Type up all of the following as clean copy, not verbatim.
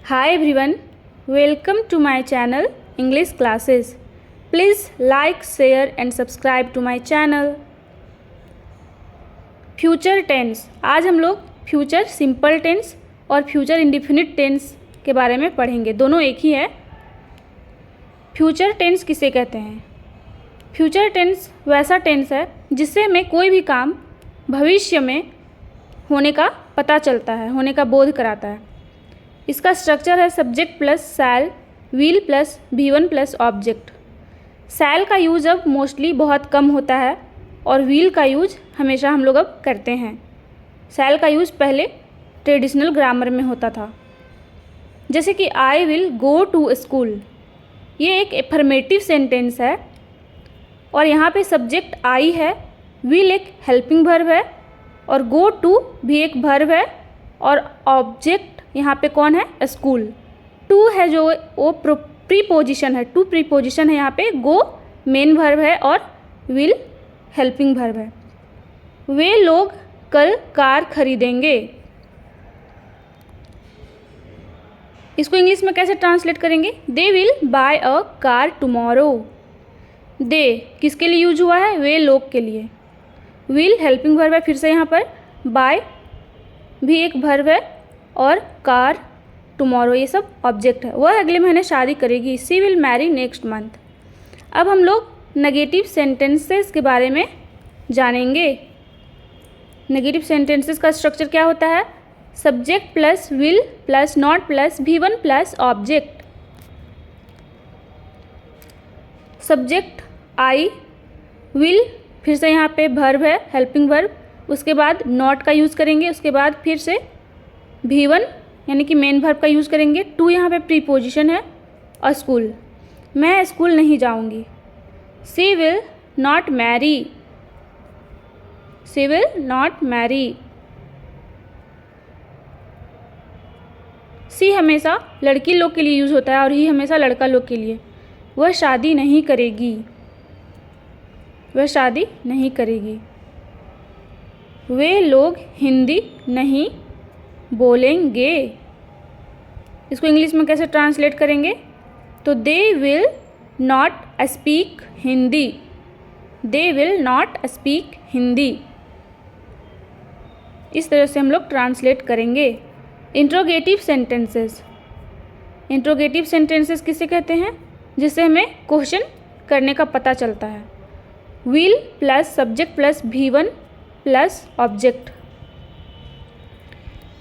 Hi everyone, welcome to my channel English Classes. Please like, share and subscribe to my channel. Future tense. आज हम लोग future simple tense और future indefinite tense के बारे में पढ़ेंगे। दोनों एक ही है। फ्यूचर टेंस किसे कहते हैं? फ्यूचर टेंस वैसा टेंस है जिससे हमें कोई भी काम भविष्य में होने का पता चलता है, होने का बोध कराता है। इसका स्ट्रक्चर है subject plus shall, will plus V1 plus object. Shall का यूज अब मोस्टली बहुत कम होता है और विल का यूज हमेशा हम लोग अब करते हैं। शैल का यूज पहले ट्रेडिशनल ग्रामर में होता था, जैसे कि I will go to school. ये एक एफर्मेटिव सेंटेंस है और यहाँ पे सब्जेक्ट आई है, विल एक हेल्पिंग वर्ब है और गो टू भी एक वर्ब है और ऑब्जेक्ट यहाँ पे कौन है? स्कूल। टू है जो वो प्रीपोजिशन है, टू प्रीपोजिशन है यहाँ पे। गो मेन वर्ब है और विल हेल्पिंग वर्ब है। वे लोग कल कार खरीदेंगे। इसको इंग्लिश में कैसे ट्रांसलेट करेंगे? They will buy a car tomorrow. They किसके लिए यूज हुआ है? वे लोग के लिए। विल हेल्पिंग वर्ब है फिर से यहाँ पर, बाय भी एक वर्ब है और कार, टुमारो ये सब ऑब्जेक्ट है। वह अगले महीने शादी करेगी। सी विल मैरी नेक्स्ट मंथ। अब हम लोग नेगेटिव सेंटेंसेस के बारे में जानेंगे। नेगेटिव सेंटेंसेस का स्ट्रक्चर क्या होता है? Subject plus will plus not plus V1 plus object. Subject I, will फिर से यहाँ पे वर्ब है, हेल्पिंग वर्ब। उसके बाद नॉट का यूज़ करेंगे, उसके बाद फिर से V1 यानी कि मेन वर्ब का यूज़ करेंगे। टू यहाँ पे प्रीपोजिशन है और स्कूल। मैं स्कूल नहीं जाऊँगी। She will not marry. She will not marry. She हमेशा लड़की लोग के लिए यूज़ होता है और ही हमेशा लड़का लोग के लिए। वह शादी नहीं करेगी। वह शादी नहीं करेगी। वे लोग हिंदी नहीं बोलेंगे। इसको इंग्लिश में कैसे ट्रांसलेट करेंगे? तो they will not speak Hindi. They will not speak Hindi. इस तरह से हम लोग ट्रांसलेट करेंगे। Interrogative sentences. इंट्रोगेटिव सेंटेंसेस किसे कहते हैं? जिससे हमें क्वेश्चन करने का पता चलता है। Will plus subject plus V1 plus object.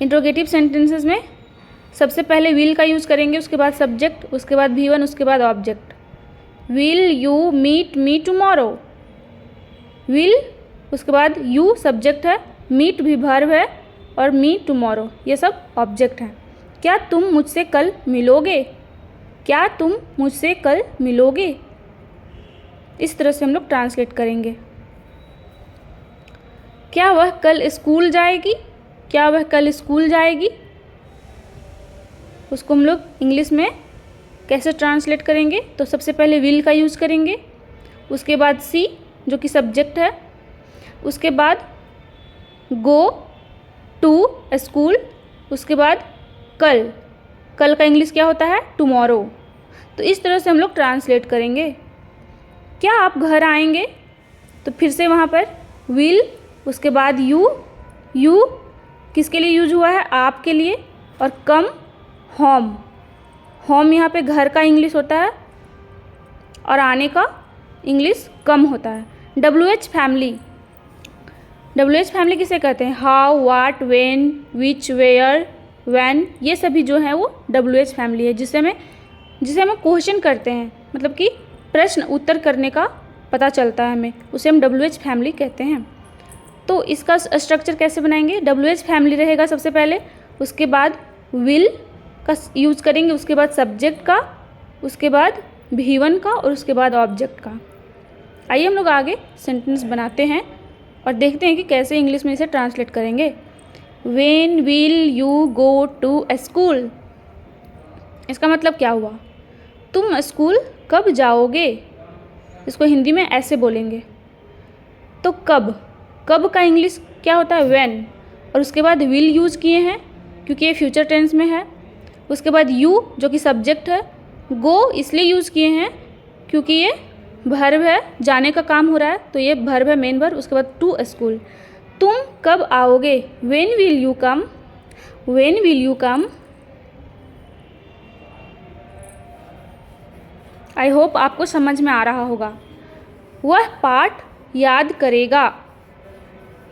Interrogative sentences में सबसे पहले विल का यूज़ करेंगे, उसके बाद सब्जेक्ट, उसके बाद V1, उसके बाद object. Will you meet me tomorrow. Will उसके बाद यू सब्जेक्ट है, मीट भी वर्ब है और मी टुमारो ये सब ऑब्जेक्ट हैं। क्या तुम मुझसे कल मिलोगे? क्या तुम मुझसे कल मिलोगे? इस तरह से हम लोग ट्रांसलेट करेंगे। क्या वह कल स्कूल जाएगी? क्या वह कल स्कूल जाएगी? उसको हम लोग इंग्लिश में कैसे ट्रांसलेट करेंगे? तो सबसे पहले विल का यूज़ करेंगे, उसके बाद सी जो कि सब्जेक्ट है, उसके बाद गो टू स्कूल, उसके बाद कल। कल का इंग्लिश क्या होता है? टुमारो। तो इस तरह से हम लोग ट्रांसलेट करेंगे। क्या आप घर आएंगे? तो फिर से वहाँ पर विल, उसके बाद यू। यू किसके लिए यूज हुआ है? आपके लिए। और कम होम। होम यहाँ पे घर का इंग्लिश होता है और आने का इंग्लिश कम होता है। WH family. WH फैमिली किसे कहते हैं? How, what, when, which, where, when, ये सभी जो है वो WH फैमिली है, जिसे हमें क्वेश्चन करते हैं, मतलब कि प्रश्न उत्तर करने का पता चलता है हमें, उसे हम WH फैमिली कहते हैं। तो इसका स्ट्रक्चर कैसे बनाएंगे? WH फैमिली रहेगा सबसे पहले, उसके बाद विल का यूज़ करेंगे, उसके बाद सब्जेक्ट का, उसके बाद V1 का और उसके बाद ऑब्जेक्ट का। आइए हम लोग आगे सेंटेंस बनाते हैं और देखते हैं कि कैसे इंग्लिश में इसे ट्रांसलेट करेंगे। When will you go to school? इसका मतलब क्या हुआ? तुम स्कूल कब जाओगे? इसको हिंदी में ऐसे बोलेंगे। तो कब, कब का इंग्लिश क्या होता है? व्हेन। और उसके बाद विल यूज़ किए हैं क्योंकि ये फ्यूचर टेंस में है। उसके बाद यू जो कि सब्जेक्ट है, गो इसलिए यूज़ किए हैं क्योंकि ये वर्ब है, जाने का काम हो रहा है, तो ये वर्ब है, मेन वर्ब। उसके बाद टू स्कूल, तुम कब आओगे, when will you come, when will you come. I hope आपको समझ में आ रहा होगा। वह पाठ याद करेगा,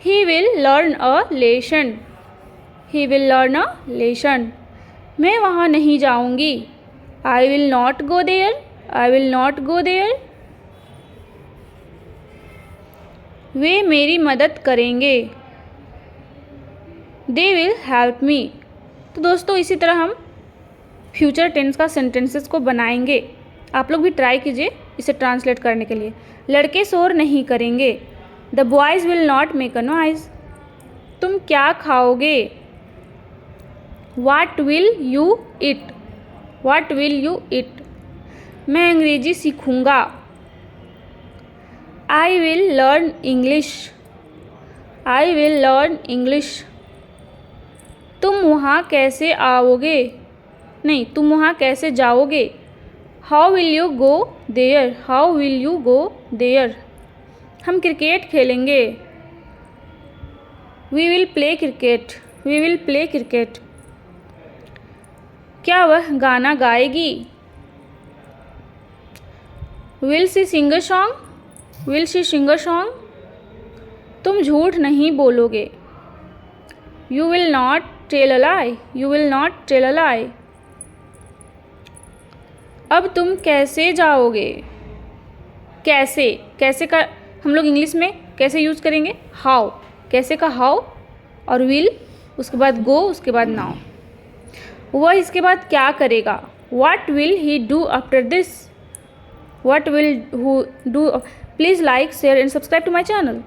he will learn a lesson, he will learn a lesson. मैं वहाँ नहीं जाऊँगी, I will not go there, I will not go there. वे मेरी मदद करेंगे, दे विल हेल्प मी। तो दोस्तों इसी तरह हम फ्यूचर टेंस का सेंटेंसेस को बनाएंगे। आप लोग भी ट्राई कीजिए इसे ट्रांसलेट करने के लिए। लड़के शोर नहीं करेंगे, the boys will not make a noise. तुम क्या खाओगे, what will you eat, what will you eat. मैं अंग्रेजी सीखूँगा, I will learn English, I will learn English. तुम वहाँ कैसे आओगे, नहीं तुम वहाँ कैसे जाओगे, how will you go there, how will you go there. हम क्रिकेट खेलेंगे, we will play cricket, we will play cricket. क्या वह गाना गाएगी, will she sing a song, will she sing a song. तुम झूठ नहीं बोलोगे, you will not tell a lie, you will not tell a lie. अब तुम कैसे जाओगे, कैसे, कैसे का हम लोग इंग्लिश में कैसे यूज़ करेंगे, हाउ, कैसे का हाउ, और विल, उसके बाद गो, उसके बाद नाउ। वह इसके बाद क्या करेगा, what will he do after this, what will who do. Please like share and subscribe to my channel.